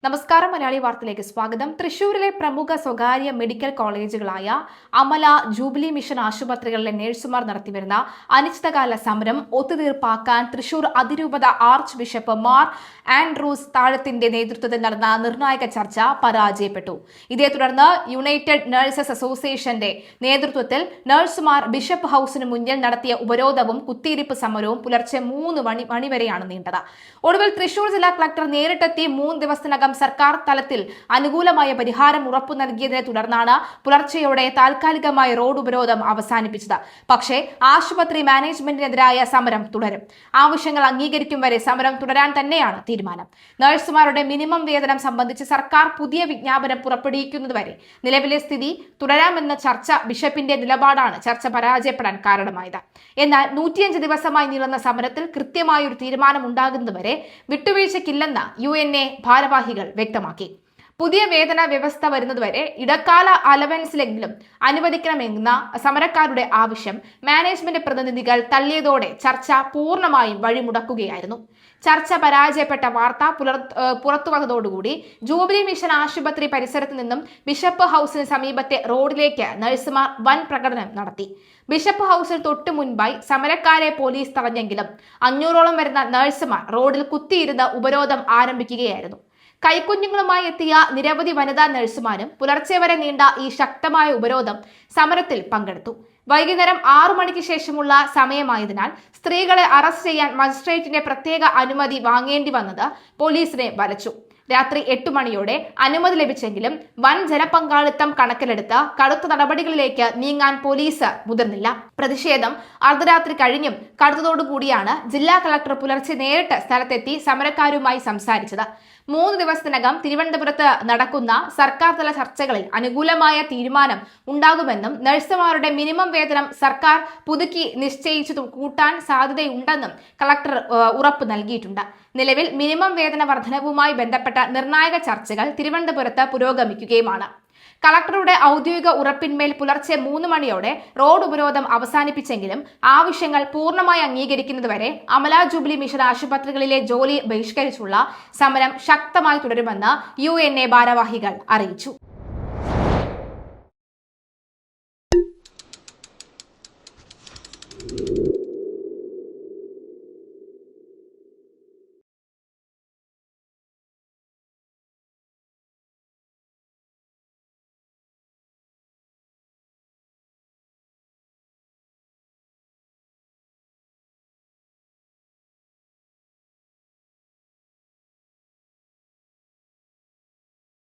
നമസ്കാരം. മലയാളി വാർത്തയിലേക്ക് സ്വാഗതം. തൃശൂരിലെ പ്രമുഖ സ്വകാര്യ മെഡിക്കൽ കോളേജുകളായ അമല, ജൂബിലി മിഷൻ ആശുപത്രികളിലെ നഴ്സുമാർ നടത്തിവരുന്ന അനിശ്ചിതകാല സമരം ഒത്തുതീർപ്പാക്കാൻ തൃശൂർ അതിരൂപത ആർച്ച് ബിഷപ്പ് മാർ ആൻഡ്രൂസ് താഴത്തിന്റെ നേതൃത്വത്തിൽ നടന്ന നിർണായക ചർച്ച പരാജയപ്പെട്ടു. ഇതേ തുടർന്ന് യുണൈറ്റഡ് നഴ്സസ് അസോസിയേഷന്റെ നേതൃത്വത്തിൽ നഴ്സുമാർ ബിഷപ്പ് ഹൌസിന് മുന്നിൽ നടത്തിയ ഉപരോധവും കുത്തിയിരിപ്പ് സമരവും പുലർച്ചെ 3 മണിവരെയാണ് നീണ്ടത്. ഒടുവിൽ തൃശൂർ ജില്ലാ കളക്ടർ നേരിട്ടെത്തി 3 ദിവസത്തിനകം സർക്കാർ തലത്തിൽ അനുകൂലമായ പരിഹാരം ഉറപ്പു നൽകിയതിനെ തുടർന്നാണ് പുലർച്ചെയോടെ താൽക്കാലികമായി റോഡ് ഉപരോധം അവസാനിപ്പിച്ചത്. പക്ഷേ ആശുപത്രി മാനേജ്മെന്റിനെതിരായ സമരം തുടരും. ആവശ്യങ്ങൾ അംഗീകരിക്കും വരെ സമരം തുടരാൻ തന്നെയാണ് തീരുമാനം. നഴ്സുമാരുടെ മിനിമം വേതനം സംബന്ധിച്ച് സർക്കാർ പുതിയ വിജ്ഞാപനം പുറപ്പെടുവിക്കുന്നതുവരെ നിലവിലെ സ്ഥിതി തുടരാമെന്ന ബിഷപ്പിന്റെ നിലപാടാണ് ചർച്ച പരാജയപ്പെടാൻ കാരണമായത്. എന്നാൽ 105 ദിവസമായി നീളുന്ന സമരത്തിൽ കൃത്യമായ ഒരു തീരുമാനം ഉണ്ടാകുന്നതുവരെ വിട്ടുവീഴ്ചയ്ക്കില്ലെന്ന് UNA ഭാരവാഹികൾ വ്യക്തമാക്കി. പുതിയ വേതന വ്യവസ്ഥ വരുന്നതുവരെ ഇടക്കാല അലവൻസിലെങ്കിലും അനുവദിക്കണമെന്ന സമരക്കാരുടെ ആവശ്യം മാനേജ്മെന്റ് പ്രതിനിധികൾ തള്ളിയതോടെ ചർച്ച പൂർണ്ണമായും വഴിമുടക്കുകയായിരുന്നു. ചർച്ച പരാജയപ്പെട്ട വാർത്ത പുറത്തു വന്നതോടുകൂടി ജൂബിലി മിഷൻ ആശുപത്രി പരിസരത്ത് നിന്നും ബിഷപ്പ് ഹൌസിന് സമീപത്തെ റോഡിലേക്ക് നഴ്സുമാർ വൻ പ്രകടനം നടത്തി. ബിഷപ്പ് ഹൌസിന് തൊട്ടു മുൻപായി സമരക്കാരെ പോലീസ് തടഞ്ഞെങ്കിലും 500ഓളം വരുന്ന നഴ്സുമാർ റോഡിൽ കുത്തിയിരുന്ന് ഉപരോധം ആരംഭിക്കുകയായിരുന്നു. കൈക്കുഞ്ഞുങ്ങളുമായി എത്തിയ നിരവധി വനിതാ നഴ്സുമാരും പുലർച്ചെ വരെ നീണ്ട ഈ ശക്തമായ ഉപരോധം സമരത്തിൽ പങ്കെടുത്തു. വൈകുന്നേരം 6 മണിക്ക് ശേഷമുള്ള സമയമായതിനാൽ സ്ത്രീകളെ അറസ്റ്റ് ചെയ്യാൻ മജിസ്ട്രേറ്റിന്റെ പ്രത്യേക അനുമതി വാങ്ങേണ്ടി വന്നത് പോലീസിനെ വലച്ചു. രാത്രി 8 മണിയോടെ അനുമതി ലഭിച്ചെങ്കിലും വൻ ജനപങ്കാളിത്തം കണക്കിലെടുത്ത് കടുത്ത നടപടികളിലേക്ക് നീങ്ങാൻ പോലീസ് മുതിർന്നില്ല. പ്രതിഷേധം അർദ്ധരാത്രി കഴിഞ്ഞും കടുത്തതോടുകൂടിയാണ് ജില്ലാ കളക്ടർ പുലർച്ചെ നേരിട്ട് സ്ഥലത്തെത്തി സമരക്കാരുമായി സംസാരിച്ചത്. 3 ദിവസത്തിനകം തിരുവനന്തപുരത്ത് നടക്കുന്ന സർക്കാർ തല ചർച്ചകളിൽ അനുകൂലമായ തീരുമാനം ഉണ്ടാകുമെന്നും നഴ്സുമാരുടെ മിനിമം വേതനം സർക്കാർ പുതുക്കി നിശ്ചയിച്ചു കൂട്ടാൻ സാധ്യതയുണ്ടെന്നും കളക്ടർ ഉറപ്പ് നൽകിയിട്ടുണ്ട്. നിലവിൽ മിനിമം വേതന വർധനവുമായി ബന്ധപ്പെട്ട നിർണായക ചർച്ചകൾ തിരുവനന്തപുരത്ത് പുരോഗമിക്കുകയുമാണ്. കളക്ടറുടെ ഔദ്യോഗിക ഉറപ്പിന്മേൽ പുലർച്ചെ 3 മണിയോടെ റോഡ് ഉപരോധം അവസാനിപ്പിച്ചെങ്കിലും ആവശ്യങ്ങൾ പൂർണ്ണമായി അംഗീകരിക്കുന്നതുവരെ അമല, ജൂബിലി മിഷൻ ആശുപത്രികളിലെ ജോലി ബഹിഷ്കരിച്ചുള്ള സമരം ശക്തമായി തുടരുമെന്ന് UNA ഭാരവാഹികൾ അറിയിച്ചു.